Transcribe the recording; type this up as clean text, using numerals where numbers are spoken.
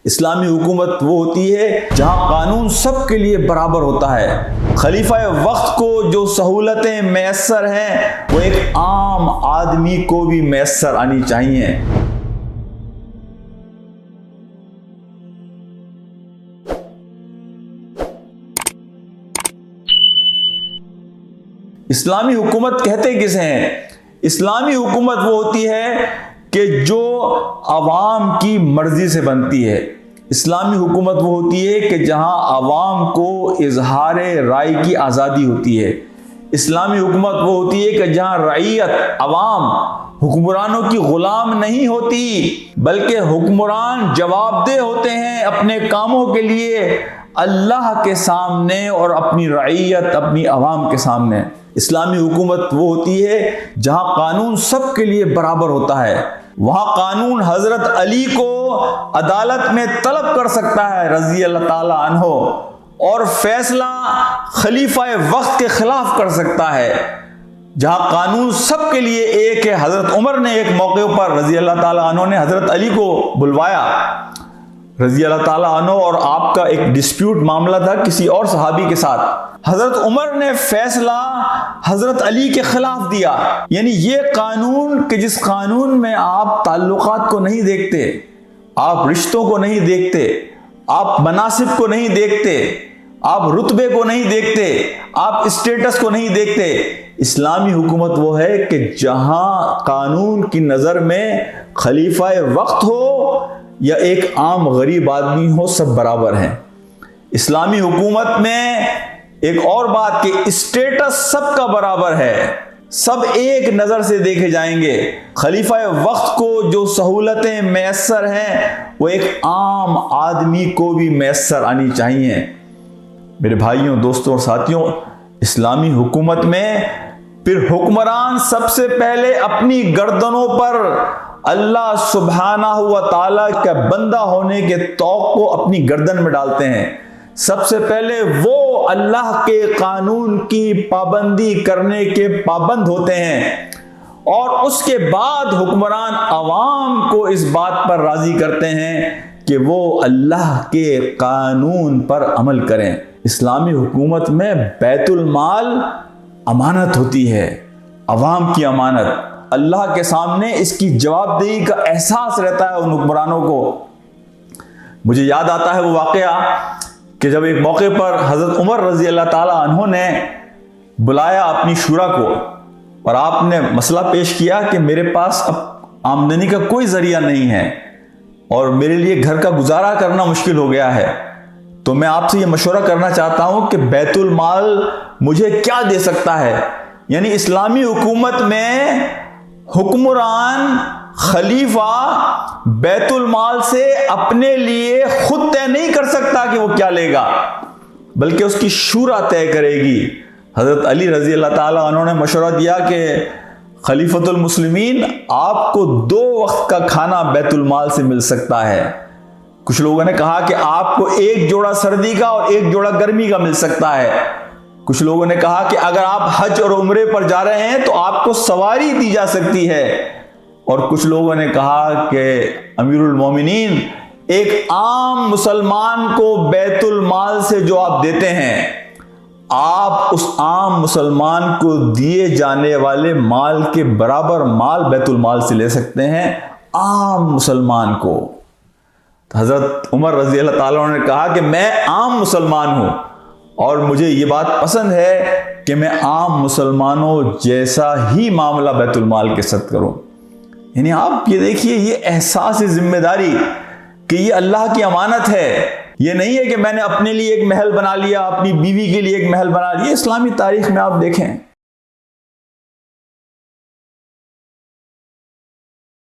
اسلامی حکومت وہ ہوتی ہے جہاں قانون سب کے لیے برابر ہوتا ہے۔ خلیفہ وقت کو جو سہولتیں میسر ہیں وہ ایک عام آدمی کو بھی میسر آنی چاہیے۔ اسلامی حکومت کہتے کسے ہیں؟ اسلامی حکومت وہ ہوتی ہے کہ جو عوام کی مرضی سے بنتی ہے۔ اسلامی حکومت وہ ہوتی ہے کہ جہاں عوام کو اظہار رائے کی آزادی ہوتی ہے۔ اسلامی حکومت وہ ہوتی ہے کہ جہاں رعیت، عوام حکمرانوں کی غلام نہیں ہوتی، بلکہ حکمران جواب دہ ہوتے ہیں اپنے کاموں کے لیے اللہ کے سامنے اور اپنی رعیت، اپنی عوام کے سامنے۔ اسلامی حکومت وہ ہوتی ہے جہاں قانون سب کے لیے برابر ہوتا ہے۔ وہاں قانون حضرت علی کو عدالت میں طلب کر سکتا ہے رضی اللہ تعالی عنہ، اور فیصلہ خلیفہ وقت کے خلاف کر سکتا ہے۔ جہاں قانون سب کے لیے ایک ہے، حضرت عمر نے ایک موقع پر رضی اللہ تعالی عنہ نے حضرت علی کو بلوایا رضی اللہ تعالی عنہ، اور آپ کا ایک ڈسپیوٹ معاملہ تھا کسی اور صحابی کے ساتھ۔ حضرت عمر نے فیصلہ حضرت علی کے خلاف دیا۔ یعنی یہ قانون کہ جس قانون میں آپ تعلقات کو نہیں دیکھتے، آپ رشتوں کو نہیں دیکھتے، آپ مناصب کو نہیں دیکھتے، آپ رتبے کو نہیں دیکھتے، آپ اسٹیٹس کو نہیں دیکھتے۔ اسلامی حکومت وہ ہے کہ جہاں قانون کی نظر میں خلیفہ وقت ہو یا ایک عام غریب آدمی ہو، سب برابر ہیں۔ اسلامی حکومت میں ایک اور بات کہ اسٹیٹس سب کا برابر ہے، سب ایک نظر سے دیکھے جائیں گے۔ خلیفہ وقت کو جو سہولتیں میسر ہیں وہ ایک عام آدمی کو بھی میسر آنی چاہیے۔ میرے بھائیوں، دوستوں اور ساتھیوں، اسلامی حکومت میں پھر حکمران سب سے پہلے اپنی گردنوں پر اللہ سبحانہ و تعالیٰ کا بندہ ہونے کے توق کو اپنی گردن میں ڈالتے ہیں۔ سب سے پہلے وہ اللہ کے قانون کی پابندی کرنے کے پابند ہوتے ہیں، اور اس کے بعد حکمران عوام کو اس بات پر راضی کرتے ہیں کہ وہ اللہ کے قانون پر عمل کریں۔ اسلامی حکومت میں بیت المال امانت ہوتی ہے، عوام کی امانت۔ اللہ کے سامنے اس کی جواب دہی کا احساس رہتا ہے ان حکمرانوں کو۔ مجھے یاد آتا ہے وہ واقعہ کہ جب ایک موقع پر حضرت عمر رضی اللہ تعالی عنہ نے بلایا اپنی شورا کو، اور آپ نے مسئلہ پیش کیا کہ میرے پاس اب آمدنی کا کوئی ذریعہ نہیں ہے اور میرے لیے گھر کا گزارا کرنا مشکل ہو گیا ہے، تو میں آپ سے یہ مشورہ کرنا چاہتا ہوں کہ بیت المال مجھے کیا دے سکتا ہے۔ یعنی اسلامی حکومت میں حکمران، خلیفہ بیت المال سے اپنے لیے خود طے نہیں کر سکتا کہ وہ کیا لے گا، بلکہ اس کی شورا طے کرے گی۔ حضرت علی رضی اللہ تعالیٰ عنہ نے مشورہ دیا کہ خلیفۃ المسلمین، آپ کو 2 وقت کا کھانا بیت المال سے مل سکتا ہے۔ کچھ لوگوں نے کہا کہ آپ کو 1 جوڑا سردی کا اور 1 جوڑا گرمی کا مل سکتا ہے۔ کچھ لوگوں نے کہا کہ اگر آپ حج اور عمرے پر جا رہے ہیں تو آپ کو سواری دی جا سکتی ہے، اور کچھ لوگوں نے کہا کہ امیر المومنین، ایک عام مسلمان کو بیت المال سے جو آپ دیتے ہیں، آپ اس عام مسلمان کو دیے جانے والے مال کے برابر مال بیت المال سے لے سکتے ہیں، عام مسلمان کو۔ حضرت عمر رضی اللہ تعالیٰ عنہ نے کہا کہ میں عام مسلمان ہوں، اور مجھے یہ بات پسند ہے کہ میں عام مسلمانوں جیسا ہی معاملہ بیت المال کے ساتھ کروں۔ یعنی آپ یہ دیکھیے، یہ احساس ذمہ داری کہ یہ اللہ کی امانت ہے۔ یہ نہیں ہے کہ میں نے اپنے لیے ایک محل بنا لیا، اپنی بیوی کے لیے ایک محل بنا لیا۔ اسلامی تاریخ میں آپ دیکھیں